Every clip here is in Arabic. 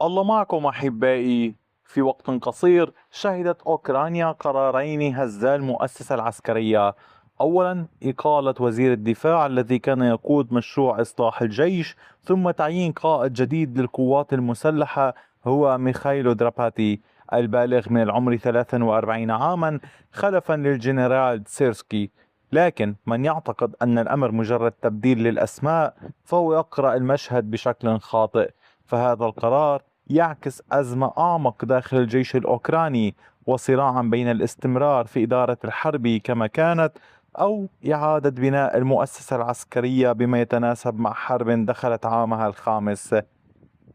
الله معكم أحبائي. في وقت قصير شهدت أوكرانيا قرارين هزا المؤسسة العسكرية. أولا إقالة وزير الدفاع الذي كان يقود مشروع إصلاح الجيش، ثم تعيين قائد جديد للقوات المسلحة هو ميخايلو دراباتي البالغ من العمر 43 عاما، خلفا للجنرال سيرسكي. لكن من يعتقد أن الأمر مجرد تبديل للأسماء فهو يقرأ المشهد بشكل خاطئ. فهذا القرار يعكس أزمة أعمق داخل الجيش الأوكراني، وصراعا بين الاستمرار في إدارة الحرب كما كانت أو إعادة بناء المؤسسة العسكرية بما يتناسب مع حرب دخلت عامها الخامس.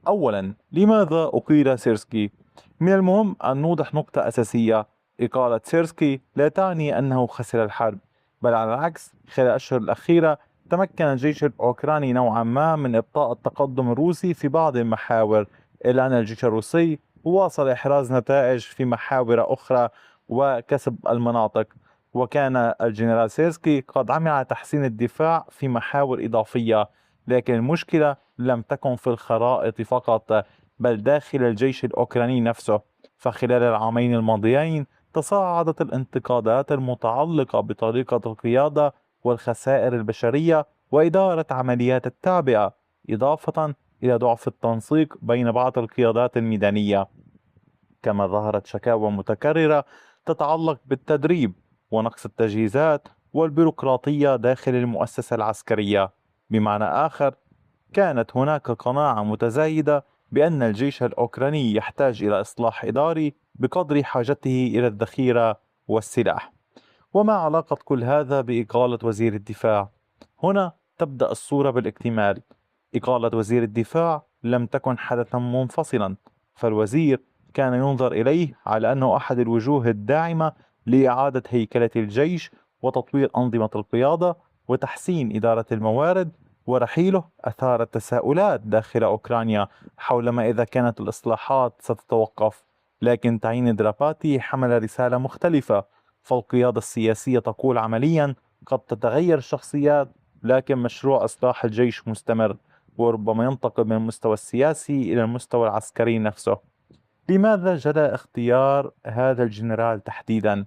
أولا، لماذا أقيل سيرسكي؟ من المهم أن نوضح نقطة أساسية: إقالة سيرسكي لا تعني أنه خسر الحرب، بل على العكس، خلال الأشهر الأخيرة تمكن الجيش الأوكراني نوعا ما من إبطاء التقدم الروسي في بعض المحاور، إلا أن الجيش الروسي واصل إحراز نتائج في محاور أخرى وكسب المناطق. وكان الجنرال سيرسكي قد عمل على تحسين الدفاع في محاور إضافية، لكن المشكلة لم تكن في الخرائط فقط، بل داخل الجيش الأوكراني نفسه. فخلال العامين الماضيين تصاعدت الانتقادات المتعلقة بطريقة القيادة والخسائر البشرية وإدارة عمليات التعبئة، إضافة إلى ضعف التنسيق بين بعض القيادات الميدانية. كما ظهرت شكاوى متكررة تتعلق بالتدريب ونقص التجهيزات والبيروقراطية داخل المؤسسة العسكرية. بمعنى آخر، كانت هناك قناعة متزايدة بأن الجيش الأوكراني يحتاج إلى إصلاح إداري بقدر حاجته إلى الذخيرة والسلاح. وما علاقة كل هذا بإقالة وزير الدفاع؟ هنا تبدأ الصورة بالاكتمال. إقالة وزير الدفاع لم تكن حدثا منفصلا، فالوزير كان ينظر إليه على أنه أحد الوجوه الداعمة لإعادة هيكلة الجيش وتطوير أنظمة القيادة وتحسين إدارة الموارد. ورحيله أثار التساؤلات داخل أوكرانيا حول ما إذا كانت الإصلاحات ستتوقف. لكن تعيين دراباتي حمل رسالة مختلفة. فالقيادة السياسية تقول عمليا قد تتغير الشخصيات، لكن مشروع إصلاح الجيش مستمر، وربما ينتقل من المستوى السياسي إلى المستوى العسكري نفسه. لماذا جرى اختيار هذا الجنرال تحديدا؟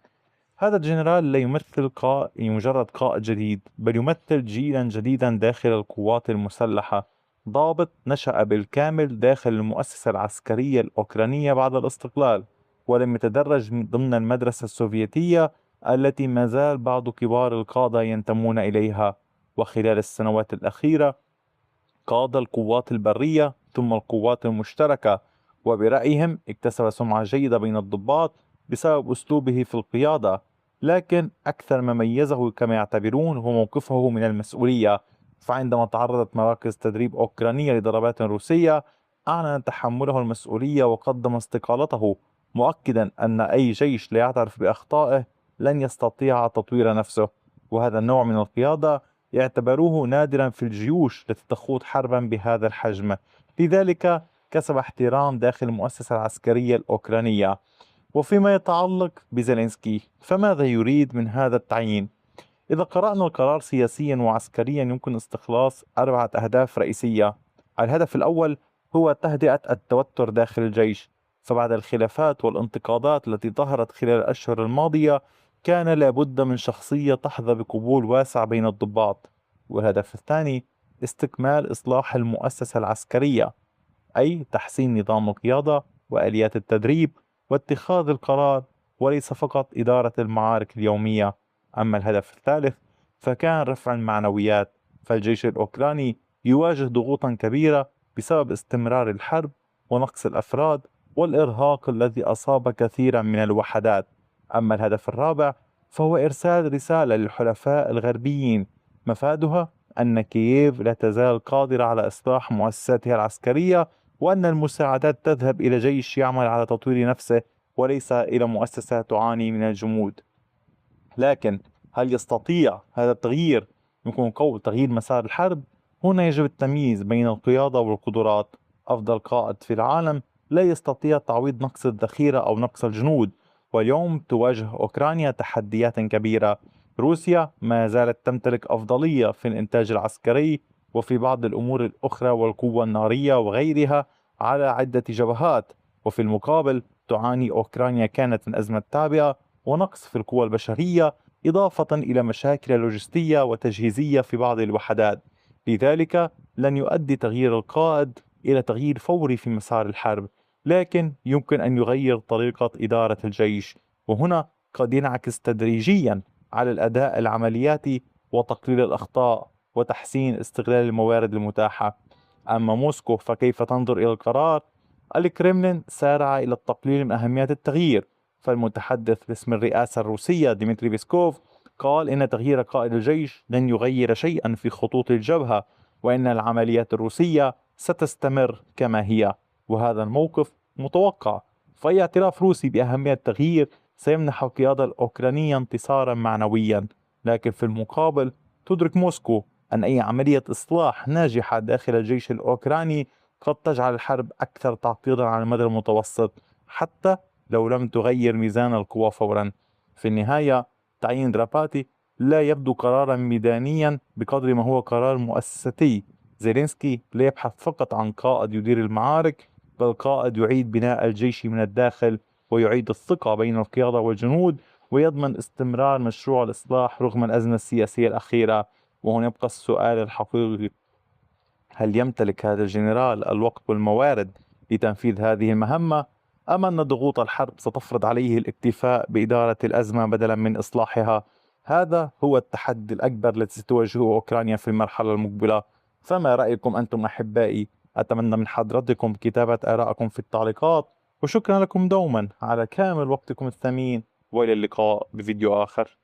هذا الجنرال لا يمثل مجرد قائد جديد، بل يمثل جيلا جديدا داخل القوات المسلحة. ضابط نشأ بالكامل داخل المؤسسة العسكرية الأوكرانية بعد الاستقلال، ولم يتدرج ضمن المدرسة السوفيتية التي ما زال بعض كبار القادة ينتمون إليها. وخلال السنوات الأخيرة قاد القوات البرية ثم القوات المشتركة، وبرأيهم اكتسب سمعة جيدة بين الضباط بسبب أسلوبه في القيادة. لكن أكثر ما ميزه كما يعتبرون هو موقفه من المسؤولية. فعندما تعرضت مراكز تدريب أوكرانية لضربات روسية أعلن تحمله المسؤولية وقدم استقالته، مؤكدا أن أي جيش لا يعترف بأخطائه لن يستطيع تطوير نفسه. وهذا النوع من القيادة يعتبروه نادرا في الجيوش التي تخوض حربا بهذا الحجم. لذلك كسب احترام داخل المؤسسة العسكرية الأوكرانية. وفيما يتعلق بزيلينسكي، فماذا يريد من هذا التعيين؟ إذا قرأنا القرار سياسيا وعسكريا يمكن استخلاص 4 أهداف رئيسية. الهدف الأول هو تهدئة التوتر داخل الجيش. فبعد الخلافات والانتقادات التي ظهرت خلال الأشهر الماضية كان لابد من شخصية تحظى بقبول واسع بين الضباط. والهدف الثاني استكمال إصلاح المؤسسة العسكرية، أي تحسين نظام القيادة وآليات التدريب واتخاذ القرار، وليس فقط إدارة المعارك اليومية. أما الهدف الثالث فكان رفع المعنويات. فالجيش الأوكراني يواجه ضغوطا كبيرة بسبب استمرار الحرب ونقص الأفراد والإرهاق الذي أصاب كثيرا من الوحدات. أما الهدف الرابع فهو إرسال رسالة للحلفاء الغربيين مفادها أن كييف لا تزال قادرة على إصلاح مؤسساتها العسكرية، وأن المساعدات تذهب إلى جيش يعمل على تطوير نفسه وليس إلى مؤسسة تعاني من الجمود. لكن هل يستطيع هذا التغيير يكون قول تغيير مسار الحرب؟ هنا يجب التمييز بين القيادة والقدرات. أفضل قائد في العالم لا يستطيع تعويض نقص الذخيرة أو نقص الجنود. واليوم تواجه أوكرانيا تحديات كبيرة. روسيا ما زالت تمتلك أفضلية في الإنتاج العسكري وفي بعض الأمور الأخرى والقوة النارية وغيرها على عدة جبهات. وفي المقابل تعاني أوكرانيا كانت من أزمة تابعة ونقص في القوى البشرية، إضافة إلى مشاكل لوجستية وتجهيزية في بعض الوحدات. لذلك لن يؤدي تغيير القائد إلى تغيير فوري في مسار الحرب، لكن يمكن أن يغير طريقة إدارة الجيش، وهنا قد ينعكس تدريجيا على الأداء العملياتي وتقليل الأخطاء وتحسين استغلال الموارد المتاحة. أما موسكو فكيف تنظر إلى القرار؟ الكرملين سارع إلى التقليل من أهمية التغيير، فالمتحدث باسم الرئاسة الروسية ديمتري بيسكوف قال إن تغيير قائد الجيش لن يغير شيئا في خطوط الجبهة، وإن العمليات الروسية ستستمر كما هي. وهذا الموقف متوقع، فأي اعتراف روسي بأهمية التغيير سيمنح القيادة الأوكرانية انتصارا معنويا، لكن في المقابل تدرك موسكو أن أي عملية إصلاح ناجحة داخل الجيش الأوكراني قد تجعل الحرب أكثر تعقيدا على المدى المتوسط، حتى لو لم تغير ميزان القوى فورا. في النهاية تعيين دراباتي لا يبدو قرارا ميدانيا بقدر ما هو قرار مؤسساتي. زيلينسكي لا يبحث فقط عن قائد يدير المعارك، بل قائد يعيد بناء الجيش من الداخل ويعيد الثقة بين القيادة والجنود، ويضمن استمرار مشروع الإصلاح رغم الأزمة السياسية الأخيرة. وهنا يبقى السؤال الحقيقي: هل يمتلك هذا الجنرال الوقت والموارد لتنفيذ هذه المهمة، أم أن ضغوط الحرب ستفرض عليه الاكتفاء بإدارة الأزمة بدلا من إصلاحها؟ هذا هو التحدي الأكبر الذي ستواجهه أوكرانيا في المرحلة المقبلة. فما رأيكم أنتم أحبائي؟ أتمنى من حضرتكم كتابة آرائكم في التعليقات، وشكرا لكم دوما على كامل وقتكم الثمين، وإلى اللقاء بفيديو آخر.